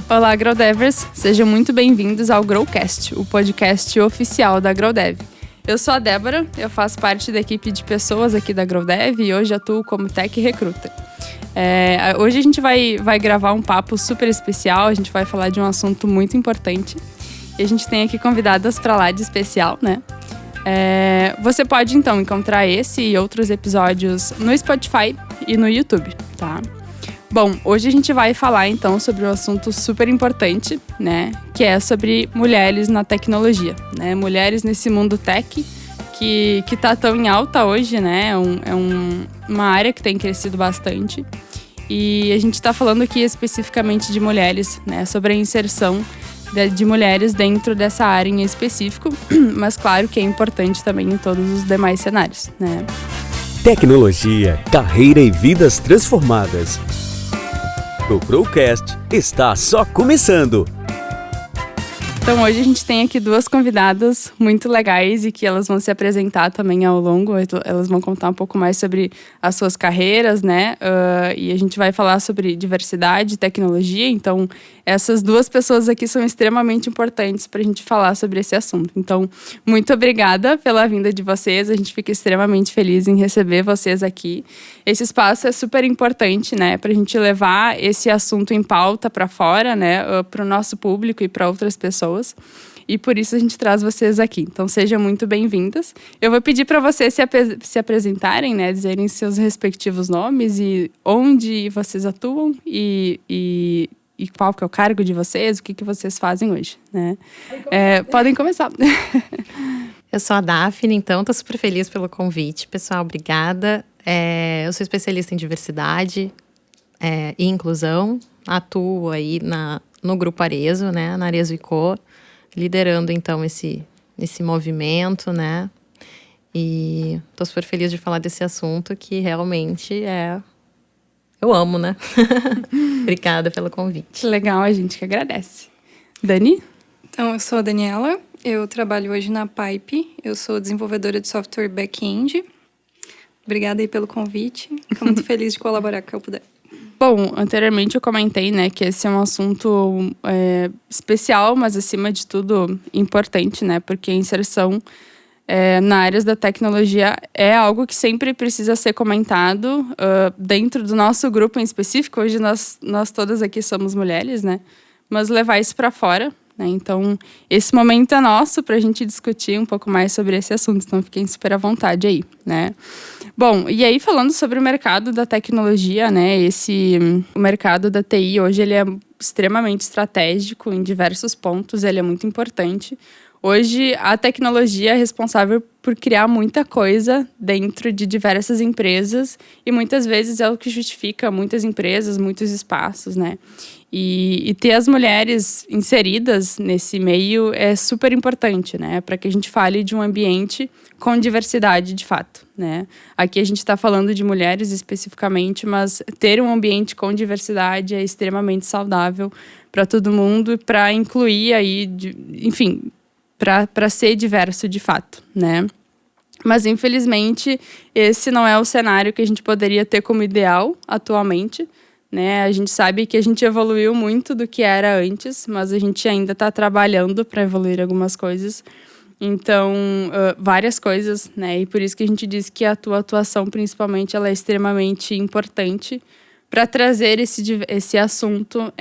Olá, Agrodevers! Sejam muito bem-vindos ao Growcast, o podcast oficial da Agrodev. Eu sou a Débora, eu faço parte da equipe de pessoas aqui da Agrodev e hoje atuo como Tech Recruiter. Hoje a gente vai gravar um papo super especial, a gente vai falar de um assunto muito importante. E a gente tem aqui convidadas para lá de especial, né? Você pode, então, encontrar esse e outros episódios no Spotify e no YouTube, tá? Bom, hoje a gente vai falar, então, sobre um assunto super importante, né? Que é sobre mulheres na tecnologia, né? Mulheres nesse mundo tech que tá tão em alta hoje, né? Uma área que tem crescido bastante. E a gente tá falando aqui especificamente de mulheres, né? Sobre a inserção de mulheres dentro dessa área em específico, mas claro que é importante também em todos os demais cenários, né? Tecnologia, carreira e vidas transformadas. O Growcast está só começando! Então hoje a gente tem aqui duas convidadas muito legais e que elas vão se apresentar também ao longo, elas vão contar um pouco mais sobre as suas carreiras, né? E a gente vai falar sobre diversidade e tecnologia, então essas duas pessoas aqui são extremamente importantes para a gente falar sobre esse assunto. Então, muito obrigada pela vinda de vocês, a gente fica extremamente feliz em receber vocês aqui. Esse espaço é super importante, né? Para a gente levar esse assunto em pauta para fora, né? Para o nosso público e para outras pessoas. E por isso a gente traz vocês aqui. Então, sejam muito bem-vindas. Eu vou pedir para vocês se apresentarem, né? Dizerem seus respectivos nomes e onde vocês atuam e qual que é o cargo de vocês, o que vocês fazem hoje, né? Podem começar. Eu sou a Daphne, então estou super feliz pelo convite. Pessoal, obrigada. Eu sou especialista em diversidade e inclusão. Atuo aí no Grupo Arezzo, né? Na Arezzo & Co, liderando então esse movimento, né? E estou super feliz de falar desse assunto que realmente eu amo, né? Obrigada pelo convite. Legal, a gente que agradece. Dani? Então, eu sou a Daniela, eu trabalho hoje na Pipe, eu sou desenvolvedora de software back-end. Obrigada aí pelo convite, fico muito feliz de colaborar com o que eu puder. Bom, anteriormente eu comentei, né, que esse é um assunto especial, mas acima de tudo importante, né, porque a inserção na área da tecnologia é algo que sempre precisa ser comentado dentro do nosso grupo em específico. Hoje nós todas aqui somos mulheres, né, mas levar isso para fora, né, então esse momento é nosso para a gente discutir um pouco mais sobre esse assunto, então fiquem super à vontade aí, né. Bom, e aí falando sobre o mercado da tecnologia, né, o mercado da TI hoje ele é extremamente estratégico em diversos pontos, ele é muito importante. Hoje a tecnologia é responsável por criar muita coisa dentro de diversas empresas e muitas vezes é o que justifica muitas empresas, muitos espaços, né? E ter as mulheres inseridas nesse meio é super importante, né? Para que a gente fale de um ambiente com diversidade de fato, né? Aqui a gente está falando de mulheres especificamente, mas ter um ambiente com diversidade é extremamente saudável para todo mundo e para incluir aí, enfim, para ser diverso de fato, né? Mas infelizmente esse não é o cenário que a gente poderia ter como ideal atualmente, né? A gente sabe que a gente evoluiu muito do que era antes, mas a gente ainda está trabalhando para evoluir algumas coisas. Então, várias coisas, né? E por isso que a gente diz que a tua atuação, principalmente, ela é extremamente importante para trazer esse assunto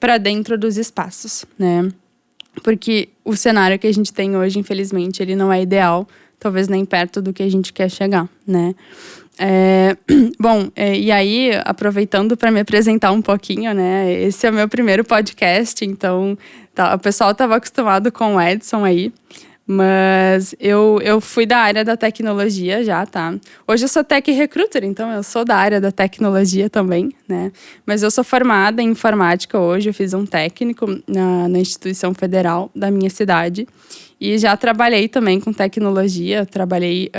para dentro dos espaços, né? Porque o cenário que a gente tem hoje, infelizmente, ele não é ideal, talvez nem perto do que a gente quer chegar, né? E aí, aproveitando para me apresentar um pouquinho, né? Esse é o meu primeiro podcast, então o pessoal estava acostumado com o Edson aí, mas eu fui da área da tecnologia já, tá? Hoje eu sou Tech Recruiter, então eu sou da área da tecnologia também, né? Mas eu sou formada em informática hoje, eu fiz um técnico na instituição federal da minha cidade e já trabalhei também com tecnologia, trabalhei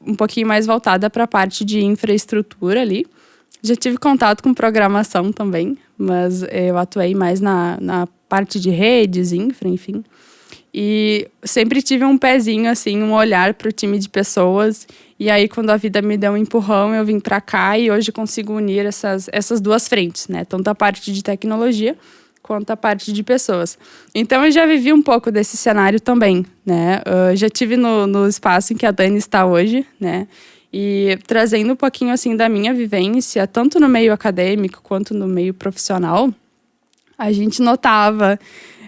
um pouquinho mais voltada para a parte de infraestrutura ali. Já tive contato com programação também, mas eu atuei mais na parte de redes, infra, enfim. E sempre tive um pezinho, assim, um olhar para o time de pessoas. E aí, quando a vida me deu um empurrão, eu vim para cá e hoje consigo unir essas duas frentes, né? Tanto a parte de tecnologia quanto a parte de pessoas. Então, eu já vivi um pouco desse cenário também, né? Já tive no espaço em que a Dani está hoje, né? E trazendo um pouquinho, assim, da minha vivência, tanto no meio acadêmico quanto no meio profissional, a gente notava,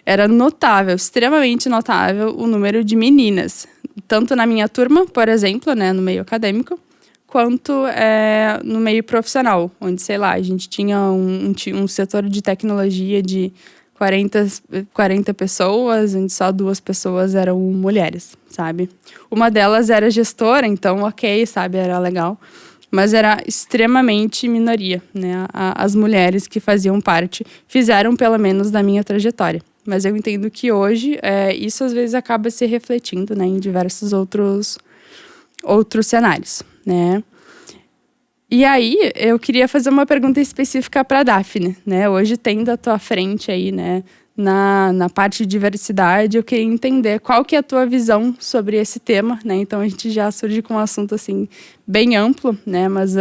era notável, extremamente notável, o número de meninas. Tanto na minha turma, por exemplo, né, no meio acadêmico, quanto no meio profissional, onde, sei lá, a gente tinha um setor de tecnologia de 40 pessoas, onde só 2 pessoas eram mulheres, sabe? Uma delas era gestora, então, ok, sabe, era legal. Mas era extremamente minoria, né? As mulheres que faziam parte, fizeram pelo menos da minha trajetória. Mas eu entendo que hoje, isso às vezes acaba se refletindo, né, em diversos outros cenários, né? E aí, eu queria fazer uma pergunta específica para a Daphne, né? Hoje, tendo à tua frente aí, né, na parte de diversidade, eu queria entender qual que é a tua visão sobre esse tema, né? Então, a gente já surge com um assunto, assim, bem amplo, né? Mas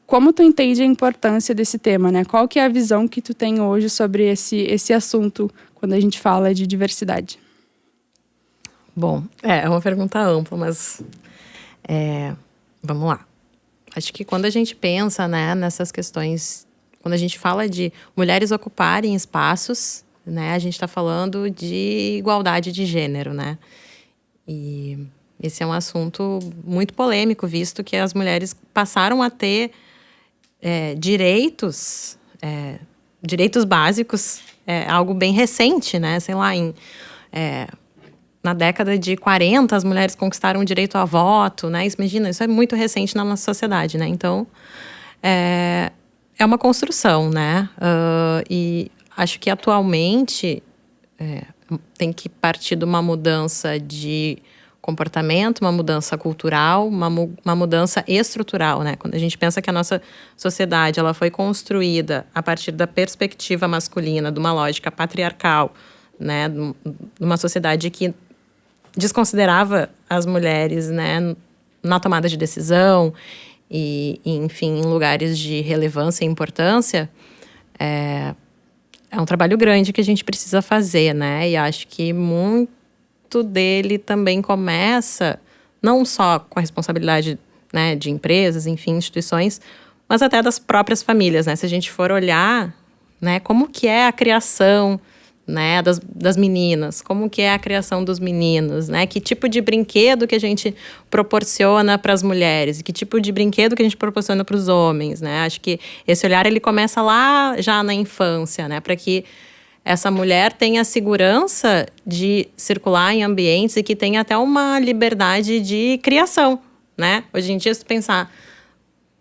como tu entende a importância desse tema, né? Qual que é a visão que tu tem hoje sobre esse assunto quando a gente fala de diversidade? Bom, é uma pergunta ampla, mas vamos lá. Acho que quando a gente pensa, né, nessas questões, quando a gente fala de mulheres ocuparem espaços, né, a gente está falando de igualdade de gênero, né? E esse é um assunto muito polêmico, visto que as mulheres passaram a ter direitos básicos, algo bem recente, né? Sei lá, na década de 40, as mulheres conquistaram o direito a voto, né? Imagina, isso é muito recente na nossa sociedade, né? Então, é uma construção, né? E acho que atualmente tem que partir de uma mudança de comportamento, uma mudança cultural, uma mudança estrutural, né? Quando a gente pensa que a nossa sociedade ela foi construída a partir da perspectiva masculina, de uma lógica patriarcal, né? De uma sociedade que desconsiderava as mulheres, né, na tomada de decisão e, enfim, em lugares de relevância e importância, é um trabalho grande que a gente precisa fazer, né? E acho que muito dele também começa não só com a responsabilidade, né, de empresas, enfim, instituições, mas até das próprias famílias, né? Se a gente for olhar, né, como que é a criação, né, das meninas, como que é a criação dos meninos, né? Que tipo de brinquedo que a gente proporciona para as mulheres, que tipo de brinquedo que a gente proporciona para os homens, né? Acho que esse olhar ele começa lá já na infância, né? Para que essa mulher tenha segurança de circular em ambientes e que tenha até uma liberdade de criação, né? Hoje em dia, se tu pensar,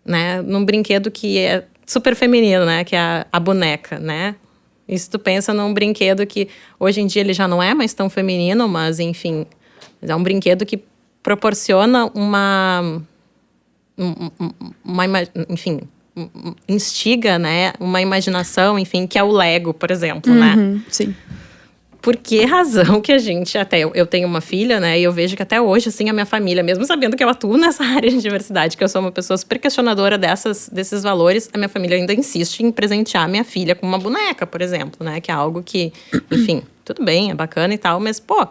né, num brinquedo que é super feminino, né, que é a boneca, né? E se tu pensa num brinquedo que hoje em dia ele já não é mais tão feminino, mas enfim, é um brinquedo que proporciona enfim, instiga, né, uma imaginação, enfim, que é o Lego, por exemplo, né? Sim. Por que razão que a gente, até eu tenho uma filha, né, e eu vejo que até hoje, assim, a minha família, mesmo sabendo que eu atuo nessa área de diversidade, que eu sou uma pessoa super questionadora desses valores, a minha família ainda insiste em presentear a minha filha com uma boneca, por exemplo, né, que é algo que, enfim, tudo bem, é bacana e tal, mas, pô,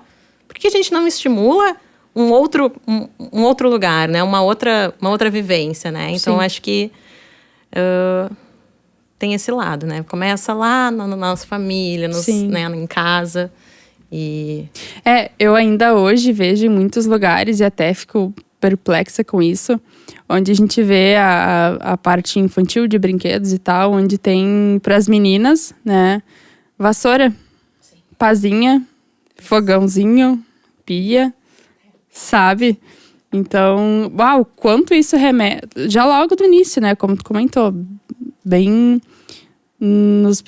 por que a gente não estimula um outro lugar, né, uma outra vivência, né? Então, acho que tem esse lado, né? Começa lá na nossa família, né, em casa. E eu ainda hoje vejo em muitos lugares, e até fico perplexa com isso, onde a gente vê a parte infantil de brinquedos e tal, onde tem para as meninas, né, vassoura, pazinha, fogãozinho, pia, sabe? Então, uau, quanto isso remete... Já logo do início, né, como tu comentou, bem nas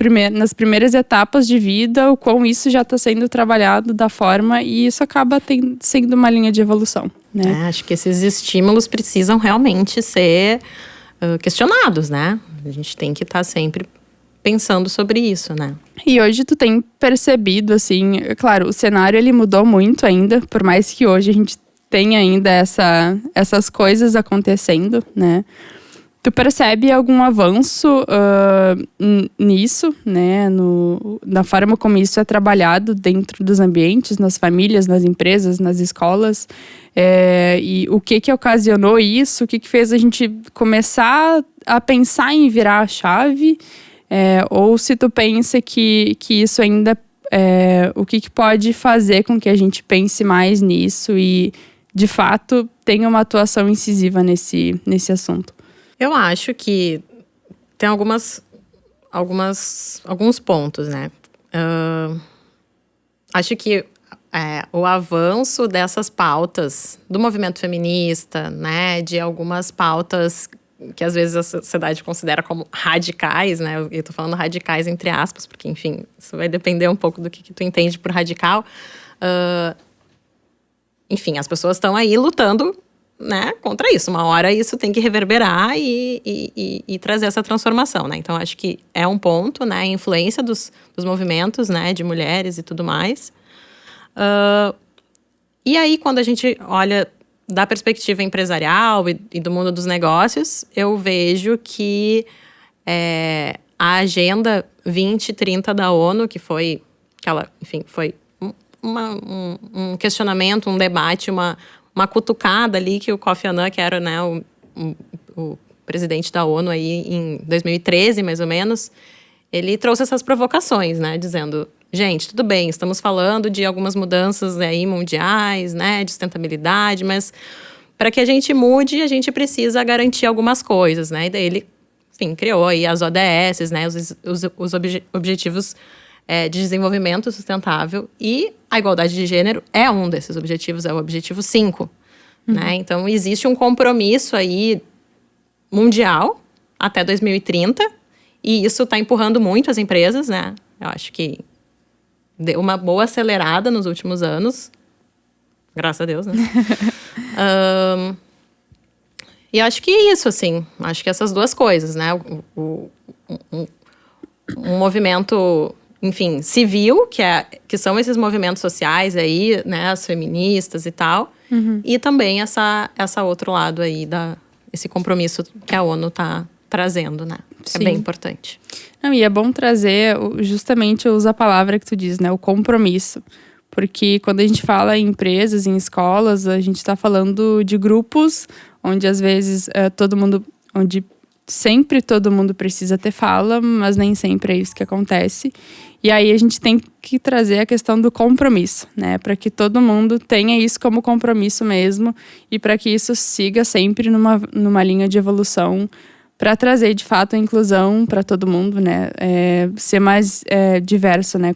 primeiras etapas de vida, o quão isso já está sendo trabalhado da forma, e isso acaba sendo uma linha de evolução, né? Acho que esses estímulos precisam realmente ser questionados, né? A gente tem que estar sempre pensando sobre isso, né? E hoje tu tem percebido, assim, claro, o cenário ele mudou muito ainda, por mais que hoje a gente tenha ainda essas coisas acontecendo, né? Tu percebe algum avanço nisso, né? Na forma como isso é trabalhado dentro dos ambientes, nas famílias, nas empresas, nas escolas? E o que ocasionou isso? O que fez a gente começar a pensar em virar a chave? Ou se tu pensa que isso ainda... o que pode fazer com que a gente pense mais nisso e, de fato, tenha uma atuação incisiva nesse assunto? Eu acho que tem alguns pontos, né? Acho que o avanço dessas pautas do movimento feminista, né? De algumas pautas que às vezes a sociedade considera como radicais, né? Eu tô falando radicais entre aspas, porque, enfim, isso vai depender um pouco do que tu entende por radical. Enfim, as pessoas estão aí lutando, né, contra isso. Uma hora isso tem que reverberar e trazer essa transformação, né? Então, acho que é um ponto, né? A influência dos movimentos, né, de mulheres e tudo mais. E aí, quando a gente olha da perspectiva empresarial e do mundo dos negócios, eu vejo que a Agenda 2030 da ONU, que foi foi um questionamento, um debate, uma cutucada ali que o Kofi Annan, que era, né, o presidente da ONU aí em 2013, mais ou menos, ele trouxe essas provocações, né, dizendo, gente, tudo bem, estamos falando de algumas mudanças aí mundiais, né, de sustentabilidade, mas para que a gente mude, a gente precisa garantir algumas coisas, né, e daí ele, enfim, criou aí as ODS, né, os objetivos de desenvolvimento sustentável, e a igualdade de gênero é um desses objetivos, é o objetivo 5. Né? Então, existe um compromisso aí mundial até 2030, e isso está empurrando muito as empresas, né? Eu acho que deu uma boa acelerada nos últimos anos, graças a Deus, né? E acho que é isso, assim, acho que essas duas coisas, né? Um movimento, enfim, civil, que são esses movimentos sociais aí, né, as feministas e tal, e também essa outro lado aí, esse compromisso que a ONU tá trazendo, né? Sim. É bem importante. Não, e é bom trazer, justamente, usa a palavra que tu diz, né, o compromisso. Porque quando a gente fala em empresas, em escolas, a gente está falando de grupos onde às vezes onde sempre todo mundo precisa ter fala, mas nem sempre é isso que acontece. E aí a gente tem que trazer a questão do compromisso, né? Para que todo mundo tenha isso como compromisso mesmo e para que isso siga sempre numa linha de evolução para trazer, de fato, a inclusão para todo mundo, né? Ser mais diverso, né?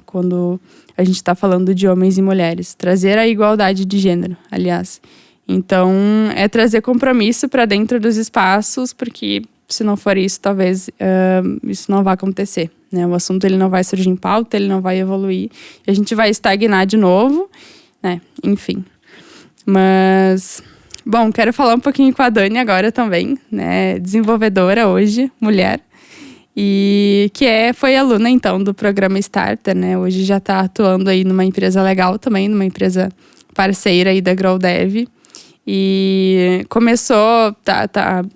Quando a gente está falando de homens e mulheres. Trazer a igualdade de gênero, aliás. Então, é trazer compromisso para dentro dos espaços, porque se não for isso, talvez isso não vai acontecer, né? O assunto ele não vai surgir em pauta, ele não vai evoluir. E a gente vai estagnar de novo, né? Enfim. Mas... Bom, quero falar um pouquinho com a Dani agora também, né? Desenvolvedora hoje, mulher. E que foi aluna, então, do programa Starter, né? Hoje já está atuando aí numa empresa legal também, numa empresa parceira aí da GrowDev. E começou,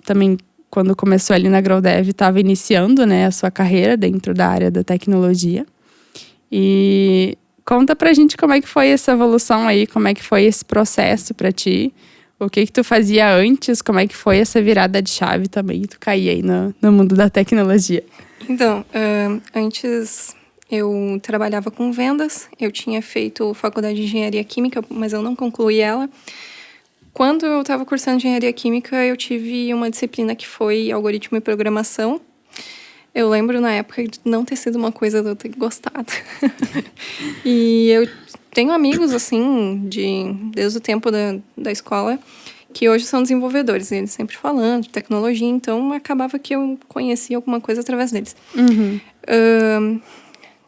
também, quando começou ali na GrowDev, estava iniciando, né, a sua carreira dentro da área da tecnologia. E conta pra gente como é que foi essa evolução aí, como é que foi esse processo pra ti. O que tu fazia antes? Como é que foi essa virada de chave também? Tu caía aí no mundo da tecnologia. Então, antes eu trabalhava com vendas. Eu tinha feito faculdade de engenharia química, mas eu não concluí ela. Quando eu estava cursando engenharia química, eu tive uma disciplina que foi algoritmo e programação. Eu lembro na época de não ter sido uma coisa de eu ter gostado. E eu tenho amigos, assim, desde o tempo da escola, que hoje são desenvolvedores. Eles sempre falando de tecnologia, então acabava que eu conhecia alguma coisa através deles.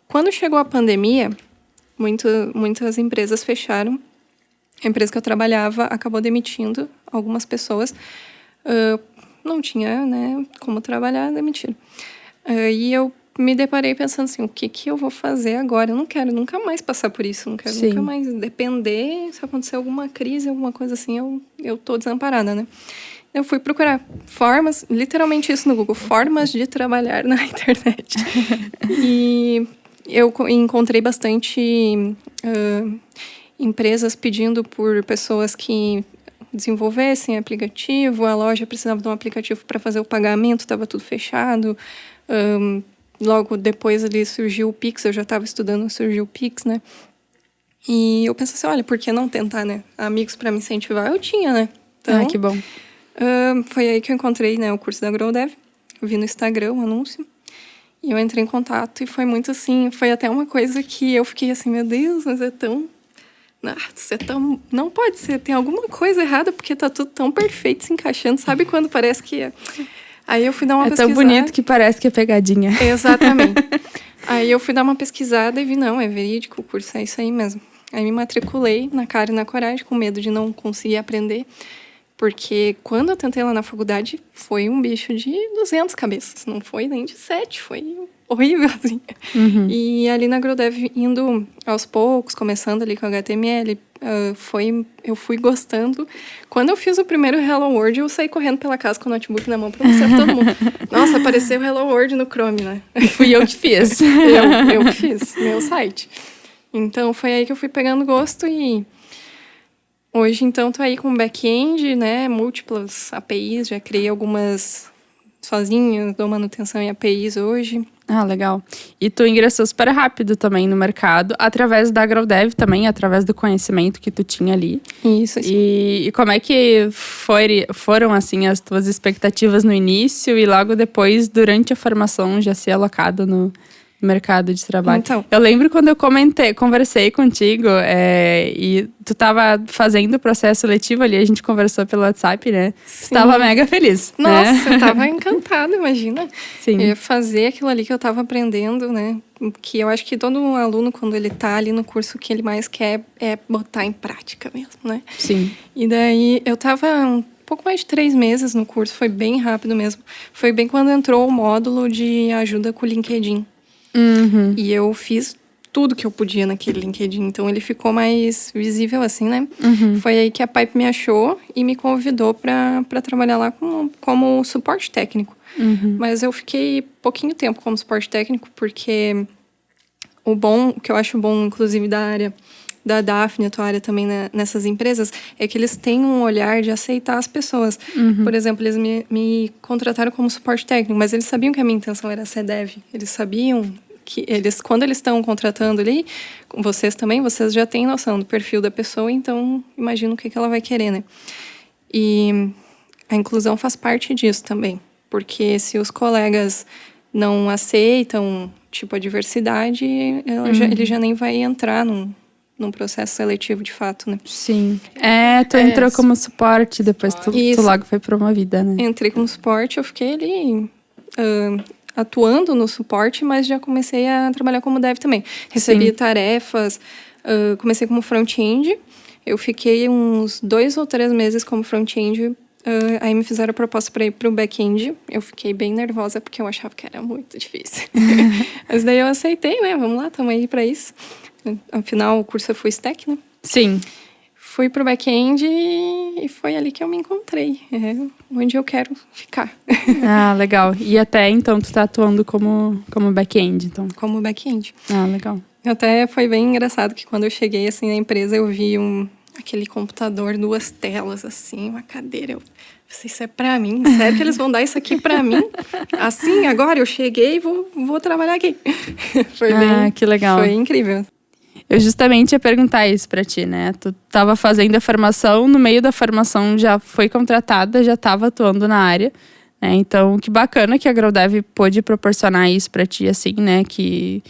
Quando chegou a pandemia, muitas empresas fecharam. A empresa que eu trabalhava acabou demitindo algumas pessoas. Não tinha, né, como trabalhar, demitiram. E eu me deparei pensando assim, o que eu vou fazer agora? Eu não quero nunca mais passar por isso, não quero nunca mais depender, se acontecer alguma crise, alguma coisa assim, eu tô desamparada, né? Eu fui procurar formas, literalmente isso no Google, formas de trabalhar na internet. E eu encontrei bastante empresas pedindo por pessoas que desenvolvessem aplicativo, a loja precisava de um aplicativo para fazer o pagamento, estava tudo fechado. Logo depois ali surgiu o Pix, eu já estava estudando, surgiu o Pix, né? E eu pensei assim, olha, por que não tentar, né? Amigos para me incentivar, eu tinha, né? Então, que bom. Foi aí que eu encontrei, né, o curso da GrowDev. Eu vi no Instagram o anúncio. E eu entrei em contato e foi muito assim, foi até uma coisa que eu fiquei assim, meu Deus, mas é tão... Não pode ser, tem alguma coisa errada, porque tá tudo tão perfeito se encaixando. Sabe quando parece que é... Aí eu fui dar uma pesquisada. É tão bonito que parece que é pegadinha. Exatamente. Aí eu fui dar uma pesquisada e vi, não, é verídico, o curso é isso aí mesmo. Aí me matriculei na cara e na coragem, com medo de não conseguir aprender. Porque quando eu tentei lá na faculdade, foi um bicho de 200 cabeças. Não foi nem de 7, foi horrível, assim. E ali na GrowDev, indo aos poucos, começando ali com HTML, eu fui gostando. Quando eu fiz o primeiro Hello World, eu saí correndo pela casa com o notebook na mão pra mostrar pra todo mundo. Nossa, apareceu o Hello World no Chrome, né? Fui eu que fiz. eu que fiz, meu site. Então, foi aí que eu fui pegando gosto e... Hoje, então, tô aí com back-end, né? Múltiplas APIs, já criei algumas sozinha, dou manutenção em APIs hoje. Ah, legal. E tu ingressou super rápido também no mercado, através da GrowDev também, através do conhecimento que tu tinha ali. Isso. E como é que foram, assim, as tuas expectativas no início e logo depois, durante a formação, já ser alocada no mercado de trabalho? Então, eu lembro quando eu conversei contigo e tu tava fazendo o processo seletivo ali, a gente conversou pelo WhatsApp, né? Sim. Tu tava mega feliz. Nossa, né? eu tava encantada, imagina. Sim. Eu ia fazer aquilo ali que eu tava aprendendo, né? Que eu acho que todo aluno, quando ele tá ali no curso, o que ele mais quer é botar em prática mesmo, né? Sim. E daí, eu tava um pouco mais de 3 meses no curso, foi bem rápido mesmo. Foi bem quando entrou o módulo de ajuda com o LinkedIn. E eu fiz tudo que eu podia naquele LinkedIn. Então, ele ficou mais visível, assim, né? Foi aí que a Pipe me achou e me convidou para trabalhar lá como suporte técnico. Mas eu fiquei pouquinho tempo como suporte técnico, porque o que eu acho bom, inclusive, da área da Daphne, a tua área também nessas empresas, é que eles têm um olhar de aceitar as pessoas. Por exemplo, eles me contrataram como suporte técnico, mas eles sabiam que a minha intenção era ser dev. Eles sabiam que quando eles estão contratando ali, com vocês também, vocês já têm noção do perfil da pessoa, então imagina o que ela vai querer, né? E a inclusão faz parte disso também, porque se os colegas não aceitam, tipo, a diversidade, ele já nem vai entrar num processo seletivo de fato, né? Sim. Tu entrou como suporte, depois tu logo foi promovida, né? Entrei como suporte, eu fiquei ali atuando no suporte, mas já comecei a trabalhar como dev também. Recebi tarefas, comecei como front-end, eu fiquei uns 2 ou 3 meses como front-end, aí me fizeram a proposta para ir para o back-end. Eu fiquei bem nervosa, porque eu achava que era muito difícil. Mas daí eu aceitei, né? Vamos lá, estamos aí para isso. Afinal, o curso é full stack, né? Sim. Fui pro back-end e foi ali que eu me encontrei. É onde eu quero ficar. Ah, legal. E até então tu tá atuando como back-end, então? Como back-end. Ah, legal. Até foi bem engraçado que quando eu cheguei assim na empresa, eu vi aquele computador, 2 telas, assim, uma cadeira. Eu pensei, isso é pra mim? Sério que eles vão dar isso aqui pra mim? Assim, agora eu cheguei e vou trabalhar aqui. Que legal. Foi incrível. Eu justamente ia perguntar isso pra ti, né? Tu tava fazendo a formação, no meio da formação já foi contratada, já tava atuando na área, né? Então, que bacana que a GrowDev pôde proporcionar isso pra ti, assim, né? Que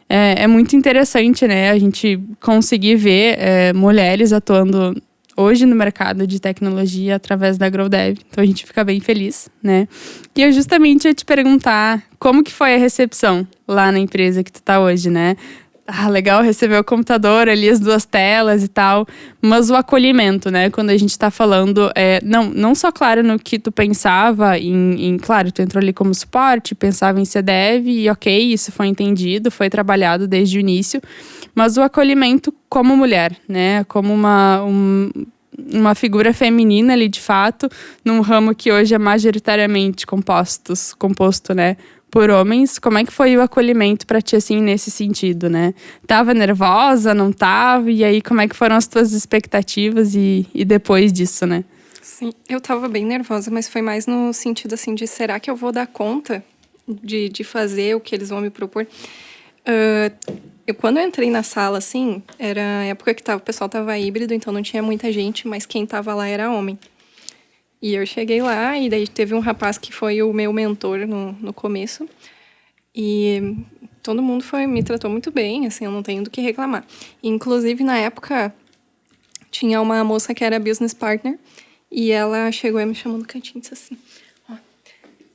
é muito interessante, né? A gente conseguir ver mulheres atuando hoje no mercado de tecnologia através da GrowDev. Então, a gente fica bem feliz, né? E eu justamente ia te perguntar como que foi a recepção lá na empresa que tu tá hoje, né? Legal receber o computador ali, as 2 telas e tal. Mas o acolhimento, né? Quando a gente tá falando, não só, claro, no que tu pensava claro, tu entrou ali como suporte, pensava em ser dev e ok, isso foi entendido, foi trabalhado desde o início. Mas o acolhimento como mulher, né? Como uma figura feminina ali, de fato, num ramo que hoje é majoritariamente composto, né, por homens. Como é que foi o acolhimento pra ti, assim, nesse sentido, né? Tava nervosa, não tava? E aí, como é que foram as tuas expectativas e depois disso, né? Sim, eu tava bem nervosa, mas foi mais no sentido, assim, de será que eu vou dar conta de fazer o que eles vão me propor? Quando eu entrei na sala, assim, era a época que o pessoal tava híbrido, então não tinha muita gente, mas quem tava lá era homem. E eu cheguei lá, e daí teve um rapaz que foi o meu mentor no começo. E todo mundo me tratou muito bem, assim, eu não tenho do que reclamar. Inclusive, na época, tinha uma moça que era business partner, e ela chegou e me chamou no cantinho e disse assim, ó,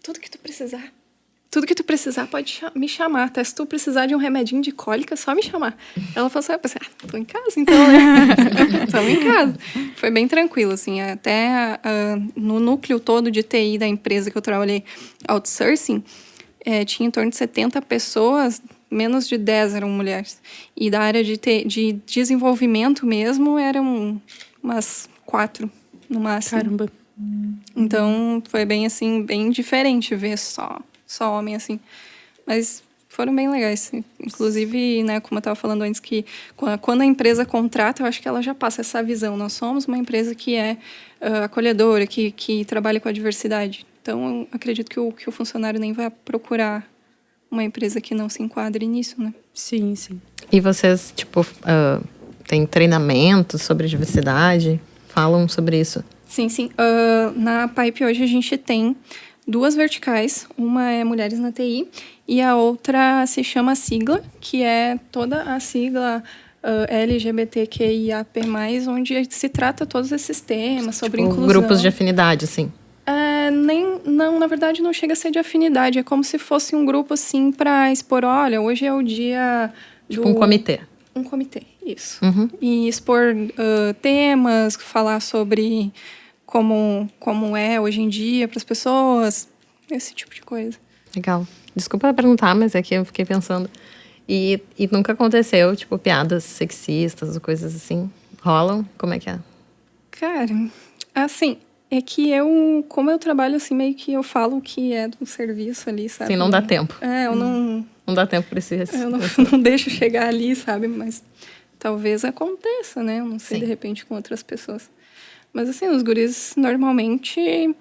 tudo que tu precisar pode me chamar, até se tu precisar de um remedinho de cólica, é só me chamar. Ela falou assim, eu pensei, tô em casa então, né? Estamos em casa. Foi bem tranquilo, assim, até no núcleo todo de TI da empresa que eu trabalhei, outsourcing, tinha em torno de 70 pessoas, menos de 10 eram mulheres. E da área de desenvolvimento mesmo, eram umas 4 no máximo. Caramba. Então, foi bem, assim, bem diferente ver só homem, assim. Mas foram bem legais. Inclusive, né, como eu estava falando antes, que quando a empresa contrata, eu acho que ela já passa essa visão. Nós somos uma empresa que é acolhedora, que trabalha com a diversidade. Então, eu acredito que o funcionário nem vai procurar uma empresa que não se enquadre nisso, né? Sim, sim. E vocês, tipo, têm treinamento sobre diversidade? Falam sobre isso? Sim, sim. Na Pipe hoje a gente tem 2 verticais. Uma é Mulheres na TI e a outra se chama Sigla, que é toda a sigla LGBTQIAP+, onde se trata todos esses temas sobre tipo, inclusão. Grupos de afinidade, assim? Não, na verdade não chega a ser de afinidade. É como se fosse um grupo, assim, para expor, olha, hoje é o dia Tipo um comitê. Um comitê, isso. Uhum. E expor temas, falar sobre como é hoje em dia para as pessoas, esse tipo de coisa. Legal. Desculpa perguntar, mas é que eu fiquei pensando. E nunca aconteceu, tipo, piadas sexistas ou coisas assim? Rolam? Como é que é? Cara, assim, é que como eu trabalho assim, meio que eu falo o que é do serviço ali, sabe? Sim, não dá tempo. Eu não... Não dá tempo pra esse... Eu não deixo chegar ali, sabe? Mas talvez aconteça, né? Eu não sei, de repente, com outras pessoas. Mas, assim, os guris normalmente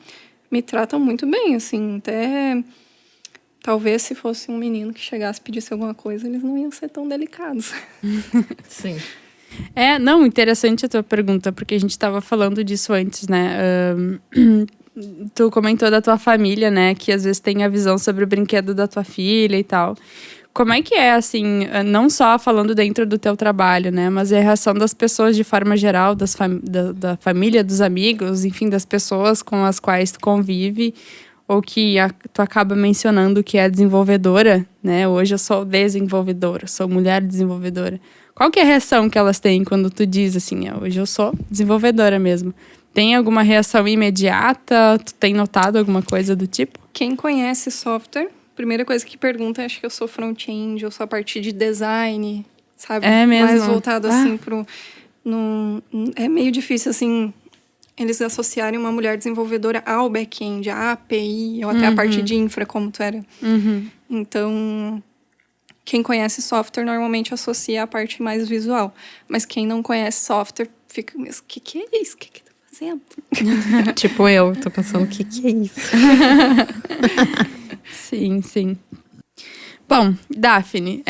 me tratam muito bem, assim. Até talvez se fosse um menino que chegasse e pedisse alguma coisa, eles não iam ser tão delicados. Sim. Não, interessante a tua pergunta, porque a gente estava falando disso antes, né? Tu comentou da tua família, né? Que às vezes tem a visão sobre o brinquedo da tua filha e tal. Como é que é, assim, não só falando dentro do teu trabalho, né? Mas a reação das pessoas de forma geral, da família, dos amigos, enfim, das pessoas com as quais tu convive, ou que tu acaba mencionando que é desenvolvedora, né? Hoje eu sou desenvolvedora, sou mulher desenvolvedora. Qual que é a reação que elas têm quando tu diz assim, hoje eu sou desenvolvedora mesmo? Tem alguma reação imediata? Tu tem notado alguma coisa do tipo? Quem conhece software, primeira coisa que pergunta, acho que eu sou front-end, eu sou a partir de design, sabe? É mesmo? Mais voltado, assim, é meio difícil, assim, eles associarem uma mulher desenvolvedora ao back-end, à API, ou até a parte de infra, como tu era. Então, quem conhece software normalmente associa a parte mais visual. Mas quem não conhece software fica, mas o que é isso? O que tá fazendo? Tipo eu, tô pensando, o que é isso? Sim, sim. Bom, Daphne,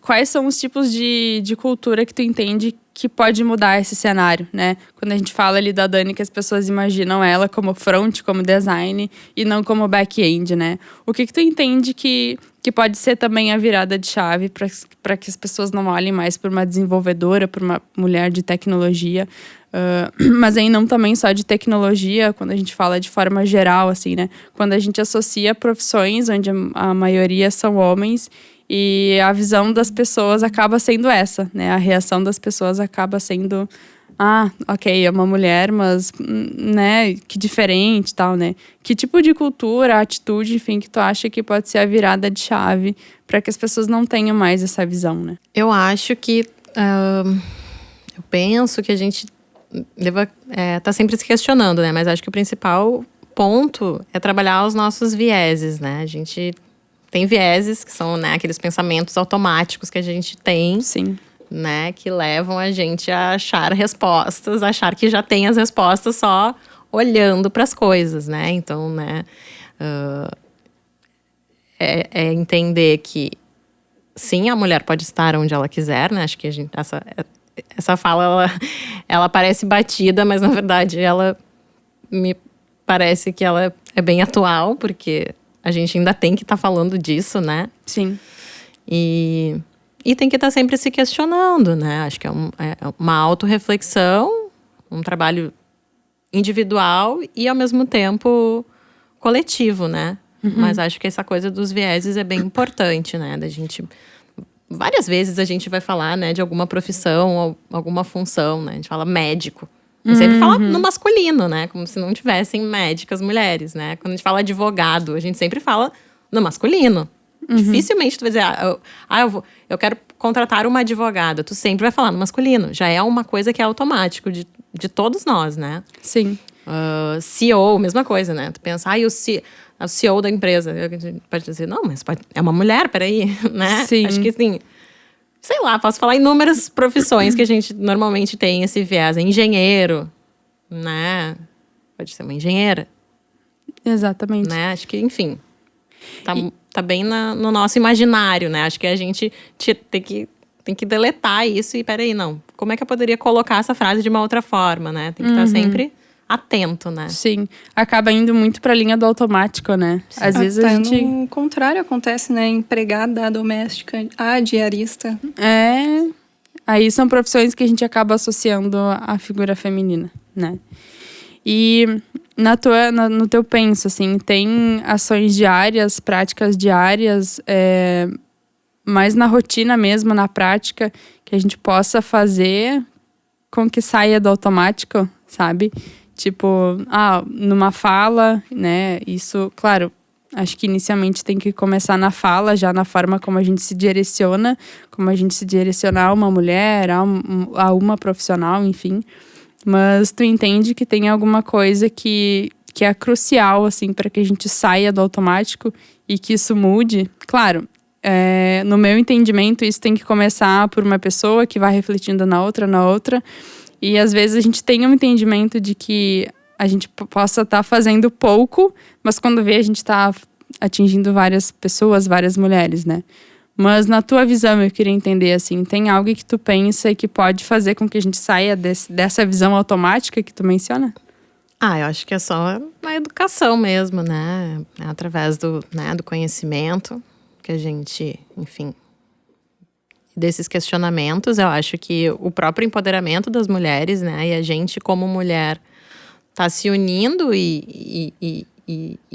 quais são os tipos de cultura que tu entende que pode mudar esse cenário, né? Quando a gente fala ali da Dani, que as pessoas imaginam ela como front, como design, e não como back-end, né? O que tu entende que pode ser também a virada de chave para que as pessoas não olhem mais por uma desenvolvedora, por uma mulher de tecnologia, mas aí não também só de tecnologia, quando a gente fala de forma geral, assim, né? Quando a gente associa profissões onde a maioria são homens e a visão das pessoas acaba sendo essa, né? A reação das pessoas acaba sendo, ok, é uma mulher, mas, né, que diferente e tal, né? Que tipo de cultura, atitude, enfim, que tu acha que pode ser a virada de chave para que as pessoas não tenham mais essa visão, né? Eu acho que... eu penso que a gente tá sempre se questionando, né? Mas acho que o principal ponto é trabalhar os nossos vieses, né? A gente tem vieses que são, né, aqueles pensamentos automáticos que a gente tem. Sim. Né, que levam a gente a achar respostas, achar que já tem as respostas só olhando para as coisas, né? Então, né, é entender que sim, a mulher pode estar onde ela quiser, né? Acho que essa fala, ela parece batida, mas na verdade ela me parece que ela é bem atual, porque a gente ainda tem que estar falando disso, né? Sim. E tem que estar sempre se questionando, né? Acho que é uma autorreflexão, um trabalho individual e, ao mesmo tempo, coletivo, né? Mas acho que essa coisa dos vieses é bem importante, né? Da gente... Várias vezes a gente vai falar, né, de alguma profissão ou alguma função, né? A gente fala médico. A gente sempre fala no masculino, né? Como se não tivessem médicas mulheres, né? Quando a gente fala advogado, a gente sempre fala no masculino. Dificilmente tu vai dizer, eu quero contratar uma advogada. Tu sempre vai falar no masculino. Já é uma coisa que é automático de todos nós, né? Sim. CEO, mesma coisa, né? Tu pensa, o CEO da empresa. Pode dizer, não, mas é uma mulher, peraí, né? Sim. Acho que assim, sei lá, posso falar inúmeras profissões que a gente normalmente tem esse viés. Engenheiro, né? Pode ser uma engenheira. Exatamente. Né? Acho que, enfim, tá bem no nosso imaginário, né? Acho que a gente tem que deletar isso e, peraí, não. Como é que eu poderia colocar essa frase de uma outra forma, né? Tem que estar sempre atento, né? Sim. Acaba indo muito pra linha do automático, né? Sim. Às vezes a gente... No contrário acontece, né? Empregada doméstica, a diarista. Aí são profissões que a gente acaba associando à figura feminina, né? E no teu penso, assim, tem ações diárias, práticas diárias, mais na rotina mesmo, na prática, que a gente possa fazer com que saia do automático, sabe? Tipo, numa fala, né? Isso, claro, acho que inicialmente tem que começar na fala, já na forma como a gente se direciona, como a gente se direciona a uma mulher, a uma profissional, enfim. Mas tu entende que tem alguma coisa que é crucial, assim, para que a gente saia do automático e que isso mude? Claro, no meu entendimento, isso tem que começar por uma pessoa que vai refletindo na outra. E às vezes a gente tem um entendimento de que a gente possa estar fazendo pouco, mas quando vê a gente está atingindo várias pessoas, várias mulheres, né? Mas na tua visão, eu queria entender, assim, tem algo que tu pensa e que pode fazer com que a gente saia dessa visão automática que tu menciona? Eu acho que é só a educação mesmo, né? É através do conhecimento que a gente, enfim, desses questionamentos. Eu acho que o próprio empoderamento das mulheres, né? E a gente, como mulher, tá se unindo e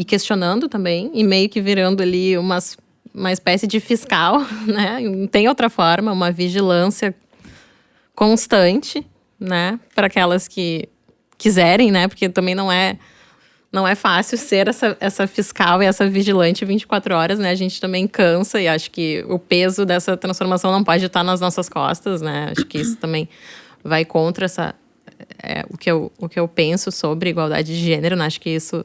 questionando também, e meio que virando ali uma espécie de fiscal, né? Não tem outra forma, uma vigilância constante, né? Para aquelas que quiserem, né? Porque também não é fácil ser essa fiscal e essa vigilante 24 horas, né? A gente também cansa e acho que o peso dessa transformação não pode estar nas nossas costas, né? Acho que isso também vai contra o que eu penso sobre igualdade de gênero, né? Acho que isso...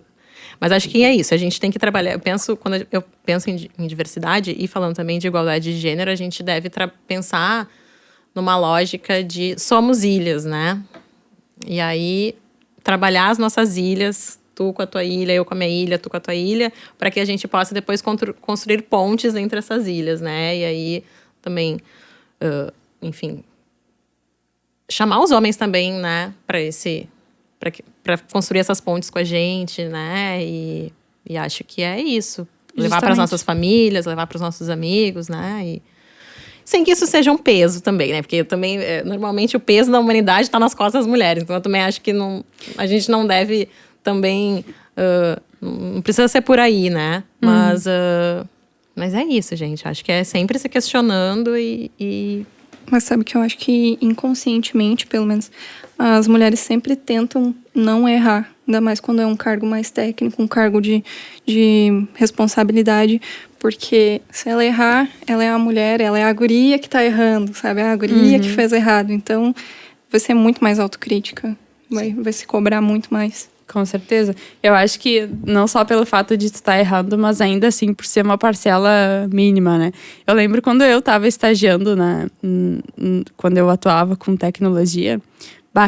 Mas acho que é isso, a gente tem que trabalhar. Quando eu penso em diversidade e falando também de igualdade de gênero, a gente deve pensar numa lógica de somos ilhas, né? E aí, trabalhar as nossas ilhas, tu com a tua ilha, eu com a minha ilha, tu com a tua ilha, para que a gente possa depois construir pontes entre essas ilhas, né? E aí, também, enfim, chamar os homens também, né? Para construir essas pontes com a gente, né? E acho que é isso. Levar para as nossas famílias, levar para os nossos amigos, né? E sem que isso seja um peso também, né? Porque também, normalmente, o peso da humanidade está nas costas das mulheres. Então, eu também acho que a gente não deve também... não precisa ser por aí, né? Mas é isso, gente. Acho que é sempre se questionando e... Mas sabe que eu acho que inconscientemente, pelo menos, as mulheres sempre tentam não errar. Ainda mais quando é um cargo mais técnico, um cargo de responsabilidade. Porque se ela errar, ela é a mulher, ela é a guria que tá errando, sabe? É a guria que fez errado. Então, vai ser muito mais autocrítica. Vai se cobrar muito mais. Com certeza. Eu acho que não só pelo fato de tu estar errando, mas ainda assim por ser uma parcela mínima, né? Eu lembro quando eu estava estagiando, quando eu atuava com tecnologia,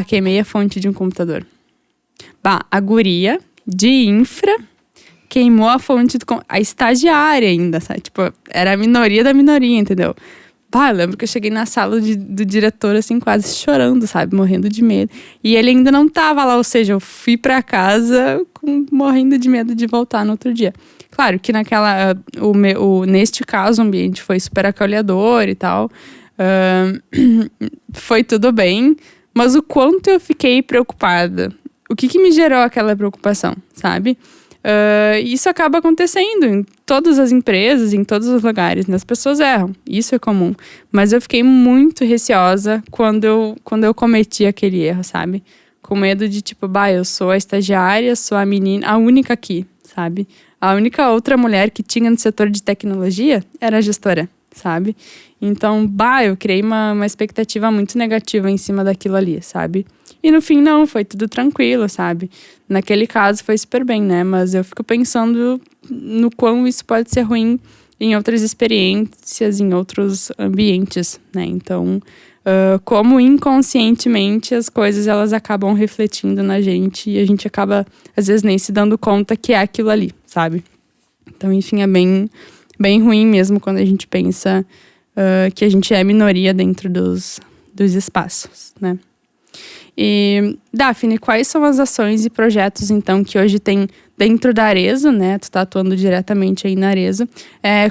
queimei a fonte de um computador. A guria de infra queimou a fonte a estagiária ainda, sabe? Tipo, era a minoria da minoria, entendeu? Eu lembro que eu cheguei na sala do diretor, assim, quase chorando, sabe? Morrendo de medo. E ele ainda não tava lá, ou seja, eu fui pra casa morrendo de medo de voltar no outro dia. Claro que neste caso, o ambiente foi super acolhedor e tal. Foi tudo bem. Mas o quanto eu fiquei preocupada. O que me gerou aquela preocupação, sabe? Isso acaba acontecendo em todas as empresas, em todos os lugares, né? As pessoas erram, isso é comum. Mas eu fiquei muito receosa quando eu cometi aquele erro, sabe? Com medo de tipo, eu sou a estagiária, sou a menina, a única aqui, sabe? A única outra mulher que tinha no setor de tecnologia era a gestora, sabe? Então, eu criei uma expectativa muito negativa em cima daquilo ali, sabe? E no fim, não, foi tudo tranquilo, sabe? Naquele caso foi super bem, né? Mas eu fico pensando no quão isso pode ser ruim em outras experiências, em outros ambientes, né? Então, como inconscientemente as coisas elas acabam refletindo na gente e a gente acaba, às vezes, nem se dando conta que é aquilo ali, sabe? Então, enfim, é bem ruim mesmo quando a gente pensa que a gente é minoria dentro dos espaços, né? E, Daphne, quais são as ações e projetos, então, que hoje tem dentro da Arezzo, né? Tu tá atuando diretamente aí na Arezzo,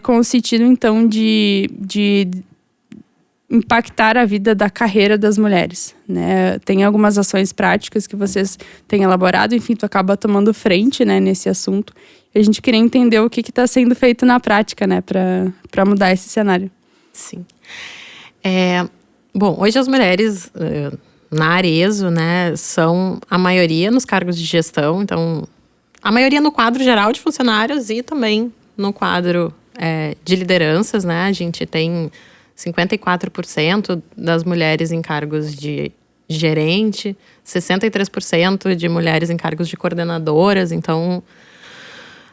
com o sentido, então, de impactar a vida da carreira das mulheres, né? Tem algumas ações práticas que vocês têm elaborado, enfim, tu acaba tomando frente, né, nesse assunto. E a gente queria entender o que está sendo feito na prática, né, para mudar esse cenário. Sim. Bom, hoje as mulheres na Arezzo, né, são a maioria nos cargos de gestão, então a maioria no quadro geral de funcionários e também no quadro de lideranças, né, a gente tem 54% das mulheres em cargos de gerente, 63% de mulheres em cargos de coordenadoras, então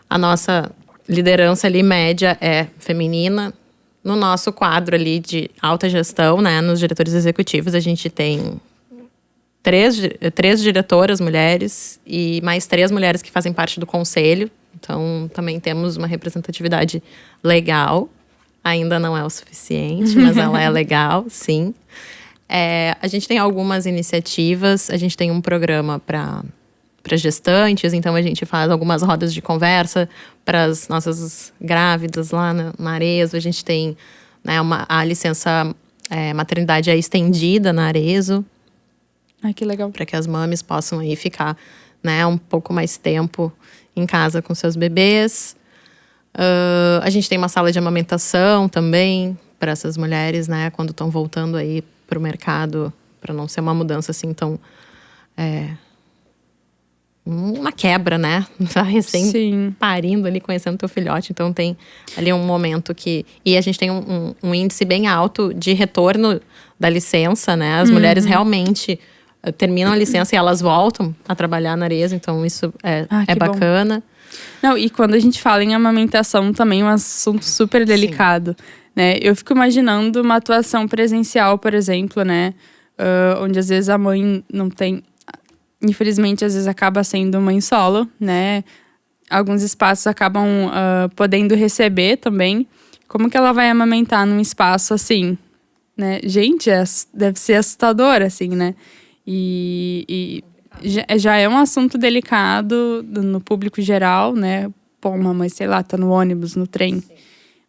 a nossa liderança ali média é feminina. No nosso quadro ali de alta gestão, né, nos diretores executivos, a gente tem três diretoras mulheres e mais 3 mulheres que fazem parte do conselho. Então, também temos uma representatividade legal. Ainda não é o suficiente, mas ela é legal, sim. A gente tem algumas iniciativas. A gente tem um programa para gestantes, então a gente faz algumas rodas de conversa para as nossas grávidas lá na Arezzo. A gente tem, né, a licença maternidade estendida na Arezzo. Ai, que legal. Para que as mames possam aí ficar, né, um pouco mais tempo em casa com seus bebês. A gente tem uma sala de amamentação também para essas mulheres, né, quando estão voltando aí para o mercado, para não ser uma mudança assim tão uma quebra, né? Tá recém parindo ali, conhecendo teu filhote. Então tem ali um momento que... E a gente tem um índice bem alto de retorno da licença, né? As mulheres realmente terminam a licença e elas voltam a trabalhar na Arezzo. Então isso é bacana. Bom. Não, e quando a gente fala em amamentação também é um assunto super delicado, né? Eu fico imaginando uma atuação presencial, por exemplo, né? Onde às vezes a mãe não tem... Infelizmente, às vezes acaba sendo mãe solo, né? Alguns espaços acabam podendo receber também. Como que ela vai amamentar num espaço assim, né? Gente, deve ser assustador, assim, né? E já é um assunto delicado no público geral, né? Pô, uma mãe, sei lá, tá no ônibus, no trem.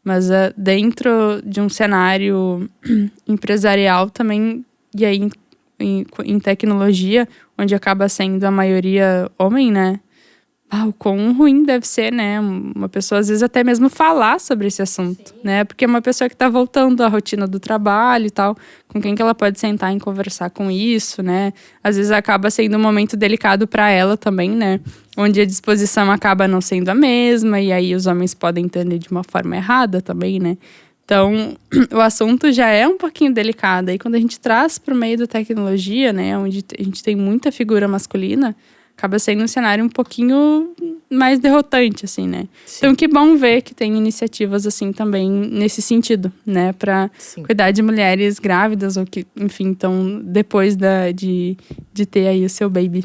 Mas dentro de um cenário empresarial também, e aí em tecnologia, onde acaba sendo a maioria homem, né? O quão ruim deve ser, né? Uma pessoa, às vezes, até mesmo falar sobre esse assunto, né? Porque é uma pessoa que tá voltando à rotina do trabalho e tal, com quem que ela pode sentar e conversar com isso, né? Às vezes acaba sendo um momento delicado para ela também, né? Onde a disposição acaba não sendo a mesma, e aí os homens podem entender de uma forma errada também, né? Então, o assunto já é um pouquinho delicado. Aí, quando a gente traz para o meio da tecnologia, né, onde a gente tem muita figura masculina, acaba sendo um cenário um pouquinho mais derrotante, assim, né? Sim. Então, que bom ver que tem iniciativas, assim, também nesse sentido, né? Para cuidar de mulheres grávidas ou que, enfim, estão depois de ter aí o seu baby.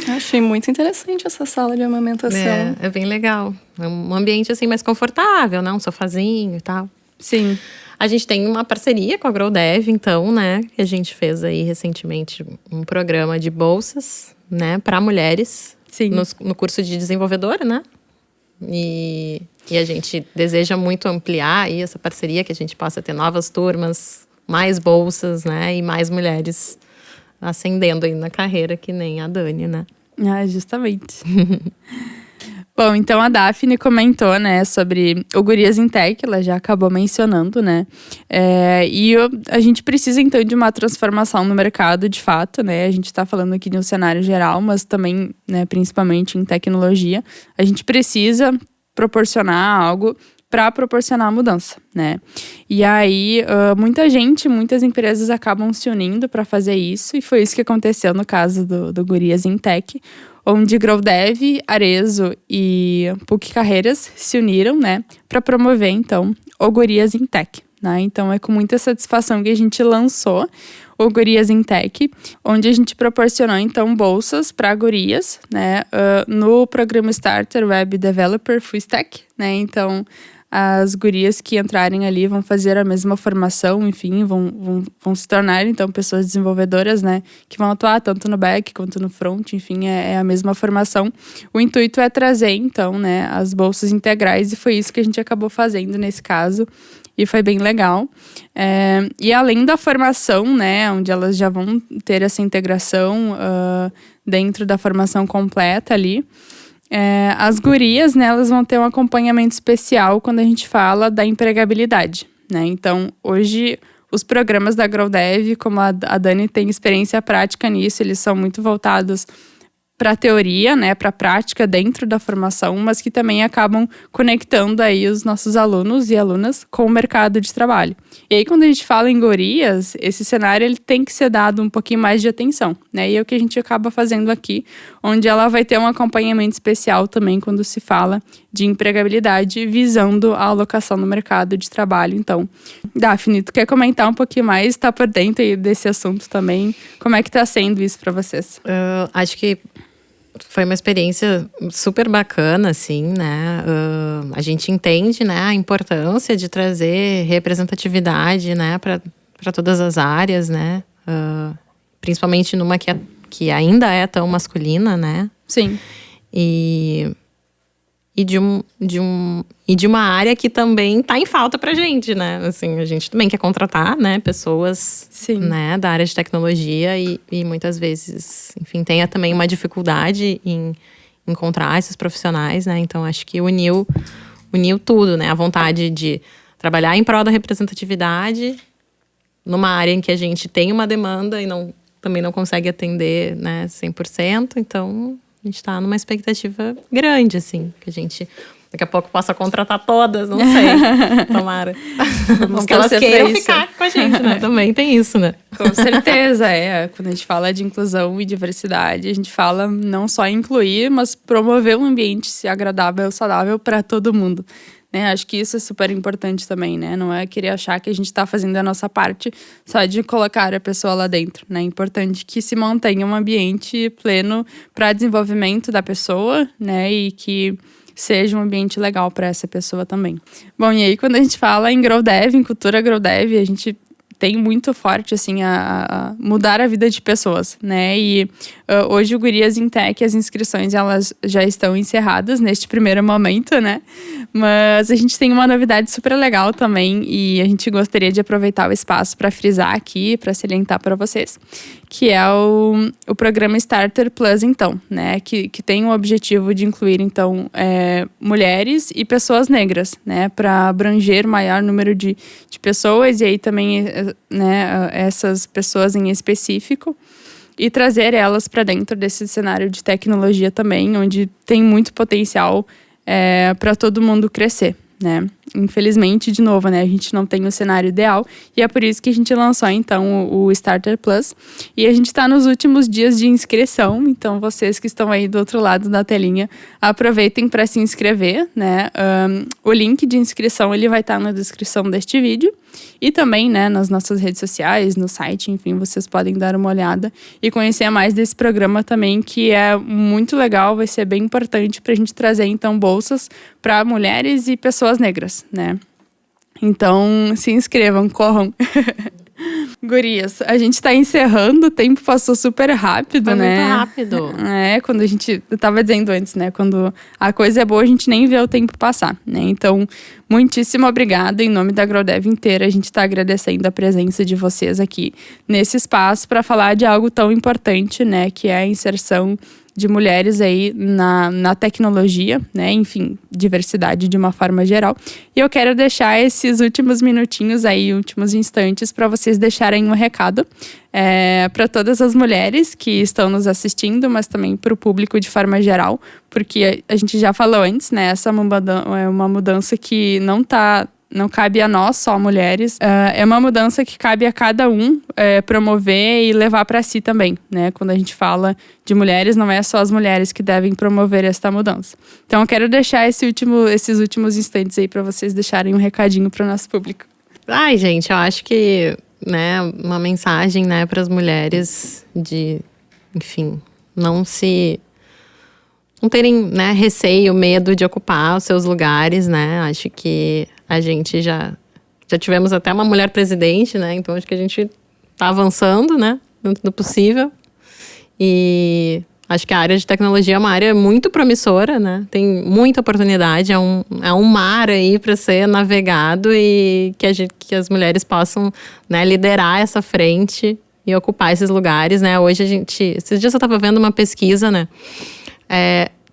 Achei muito interessante essa sala de amamentação. É bem legal. É um ambiente, assim, mais confortável, né? Um sofazinho e tal. Sim. A gente tem uma parceria com a GrowDev, então, né? Que a gente fez aí recentemente um programa de bolsas, né? Para mulheres. Sim. No curso de desenvolvedora, né? E a gente deseja muito ampliar aí essa parceria, que a gente possa ter novas turmas, mais bolsas, né? E mais mulheres ascendendo aí na carreira, que nem a Dani, né? Justamente. Bom, então a Daphne comentou, né, sobre o Gurias em Tech, ela já acabou mencionando, né, a gente precisa, então, de uma transformação no mercado, de fato, né, a gente está falando aqui de um cenário geral, mas também, né, principalmente em tecnologia, a gente precisa proporcionar algo para proporcionar a mudança, né? E aí, muitas empresas acabam se unindo para fazer isso, e foi isso que aconteceu no caso do Gurias em Tech, onde GrowDev, Arezzo e PUC Carreiras se uniram, né, para promover, então, o Gurias em Tech, né? Então, é com muita satisfação que a gente lançou o Gurias em Tech, onde a gente proporcionou, então, bolsas para gurias, né, no programa Starter Web Developer Full Stack, né? Então, as gurias que entrarem ali vão fazer a mesma formação, enfim, vão se tornar, então, pessoas desenvolvedoras, né? Que vão atuar tanto no back quanto no front, enfim, é a mesma formação. O intuito é trazer, então, né, as bolsas integrais, e foi isso que a gente acabou fazendo nesse caso, e foi bem legal. E além da formação, né, onde elas já vão ter essa integração dentro da formação completa ali, as gurias, né, elas vão ter um acompanhamento especial quando a gente fala da empregabilidade, né? Então, hoje, os programas da GrowDev, como a Dani tem experiência prática nisso, eles são muito voltados para a teoria, né, para a prática dentro da formação, mas que também acabam conectando aí os nossos alunos e alunas com o mercado de trabalho. E aí, quando a gente fala em gurias, esse cenário ele tem que ser dado um pouquinho mais de atenção, né? E é o que a gente acaba fazendo aqui, onde ela vai ter um acompanhamento especial também quando se fala de empregabilidade, visando a alocação no mercado de trabalho. Então, Daphne, tu quer comentar um pouquinho mais? Tá por dentro aí desse assunto também? Como é que tá sendo isso para vocês? Acho que foi uma experiência super bacana, assim, né? A gente entende, né, a importância de trazer representatividade, né, para todas as áreas, né? Principalmente numa que ainda é tão masculina, né? Sim. E de uma área que também está em falta pra gente, né? Assim, a gente também quer contratar, né, pessoas, sim, né, da área de tecnologia e muitas vezes, enfim, tenha também uma dificuldade em encontrar esses profissionais, né? Então, acho que uniu tudo, né? A vontade de trabalhar em prol da representatividade numa área em que a gente tem uma demanda e também não consegue atender, né, 100%. Então, a gente está numa expectativa grande, assim, que a gente daqui a pouco possa contratar todas, não sei, tomara. Porque elas queiram ficar com a gente, né? Também tem isso, né? Com certeza, Quando a gente fala de inclusão e diversidade, a gente fala não só incluir, mas promover um ambiente agradável e saudável para todo mundo. Né? Acho que isso é super importante também, né? Não é querer achar que a gente está fazendo a nossa parte só de colocar a pessoa lá dentro, né? É importante que se mantenha um ambiente pleno para desenvolvimento da pessoa, né? E que seja um ambiente legal para essa pessoa também. Bom, e aí quando a gente fala em GrowDev, em cultura GrowDev, a gente tem muito forte, assim, a mudar a vida de pessoas, né? E hoje o Gurias em Tech, as inscrições, elas já estão encerradas neste primeiro momento, né? Mas a gente tem uma novidade super legal também e a gente gostaria de aproveitar o espaço para frisar aqui, para salientar para vocês, que é o programa Starter Plus, então, né? Que tem o objetivo de incluir, então, mulheres e pessoas negras, né? Para abranger o maior número de pessoas e aí também, né, essas pessoas em específico e trazer elas para dentro desse cenário de tecnologia também, onde tem muito potencial para todo mundo crescer, né? infelizmente, de novo, né, a gente não tem o cenário ideal, e é por isso que a gente lançou, então, o Starter Plus. E a gente está nos últimos dias de inscrição, então vocês que estão aí do outro lado da telinha, aproveitem para se inscrever, né? O link de inscrição, ele vai estar na descrição deste vídeo, e também, né, nas nossas redes sociais, no site, enfim, vocês podem dar uma olhada e conhecer mais desse programa também, que é muito legal, vai ser bem importante para a gente trazer, então, bolsas para mulheres e pessoas negras, né? Então, se inscrevam, corram. Gurias, a gente tá encerrando, o tempo passou super rápido, Foi né? muito rápido. Quando a gente, eu tava dizendo antes, né? Quando a coisa é boa, a gente nem vê o tempo passar, né? Então, muitíssimo obrigada, em nome da GrowDev inteira, a gente tá agradecendo a presença de vocês aqui nesse espaço para falar de algo tão importante, né? Que é a inserção de mulheres aí na tecnologia, né? Enfim, diversidade de uma forma geral. E eu quero deixar esses últimos minutinhos aí, últimos instantes, para vocês deixarem um recado para todas as mulheres que estão nos assistindo, mas também para o público de forma geral, porque a gente já falou antes, né? Essa é uma mudança que não cabe a nós, só mulheres. É uma mudança que cabe a cada um promover e levar para si também, né? Quando a gente fala de mulheres, não é só as mulheres que devem promover esta mudança. Então, eu quero deixar esses últimos instantes aí para vocês deixarem um recadinho para o nosso público. Ai, gente, eu acho que, né, uma mensagem, né, para as mulheres de, enfim, não terem, né, receio, medo de ocupar os seus lugares, né? Acho que a gente já tivemos até uma mulher presidente, né? Então acho que a gente tá avançando, né, dentro do possível. E acho que a área de tecnologia é uma área muito promissora, né? Tem muita oportunidade, é um mar aí para ser navegado e que as mulheres possam, né, liderar essa frente e ocupar esses lugares, né? Hoje esses dias eu estava vendo uma pesquisa, né?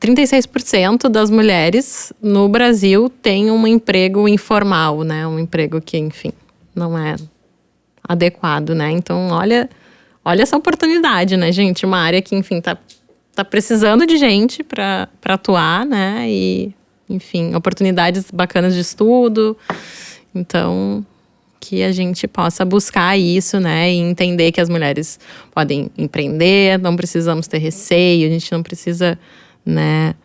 36% das mulheres no Brasil têm um emprego informal, né? Um emprego que, enfim, não é adequado, né? Então, olha essa oportunidade, né, gente? Uma área que, enfim, tá precisando de gente para atuar, né? E, enfim, oportunidades bacanas de estudo. Então, que a gente possa buscar isso, né? E entender que as mulheres podem empreender, não precisamos ter receio, a gente não precisa, né,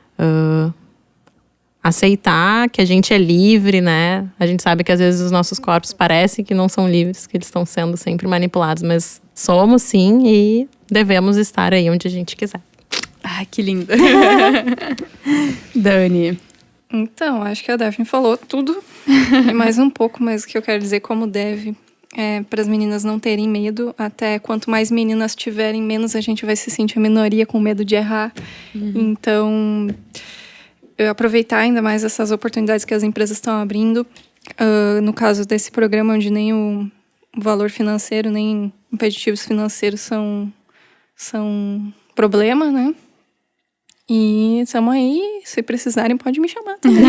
aceitar que a gente é livre, né? A gente sabe que às vezes os nossos corpos parecem que não são livres, que eles estão sendo sempre manipulados, mas somos sim e devemos estar aí onde a gente quiser. Ai, que lindo. Dani. Então, acho que a Daphne falou tudo e mais um pouco, mas o que eu quero dizer como deve para as meninas não terem medo. Até quanto mais meninas tiverem, menos a gente vai se sentir a minoria com medo de errar. Então, eu aproveitar ainda mais essas oportunidades que as empresas estão abrindo. No caso desse programa, onde nem o valor financeiro, nem impeditivos financeiros são problema, né? E estamos aí, se precisarem, pode me chamar também.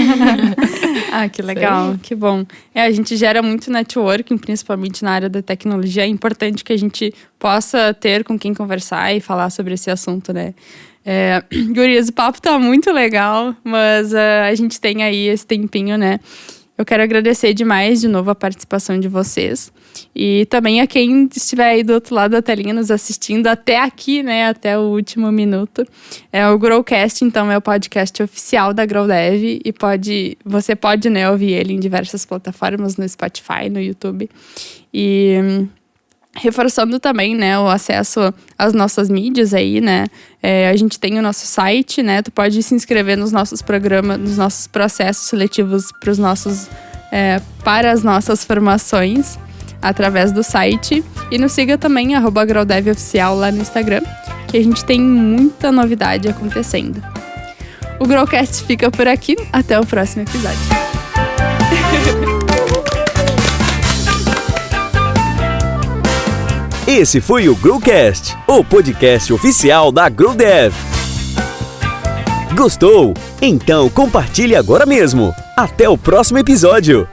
Ah, que legal, sim. Que bom. A gente gera muito networking, principalmente na área da tecnologia. É importante que a gente possa ter com quem conversar e falar sobre esse assunto, né? Gurias, o papo tá muito legal, mas a gente tem aí esse tempinho, né? Eu quero agradecer demais de novo a participação de vocês. E também a quem estiver aí do outro lado da telinha nos assistindo até aqui, né? Até o último minuto. O Growcast, então, é o podcast oficial da GrowDev. E você pode, né, ouvir ele em diversas plataformas, no Spotify, no YouTube. E reforçando também, né, o acesso às nossas mídias aí, né? A gente tem o nosso site, né? Tu pode se inscrever nos nossos programas, nos nossos processos seletivos para as nossas formações através do site. E nos siga também, @GrowDevOficial lá no Instagram, que a gente tem muita novidade acontecendo. O Growcast fica por aqui. Até o próximo episódio. Esse foi o Growcast, o podcast oficial da GrowDev. Gostou? Então compartilhe agora mesmo. Até o próximo episódio.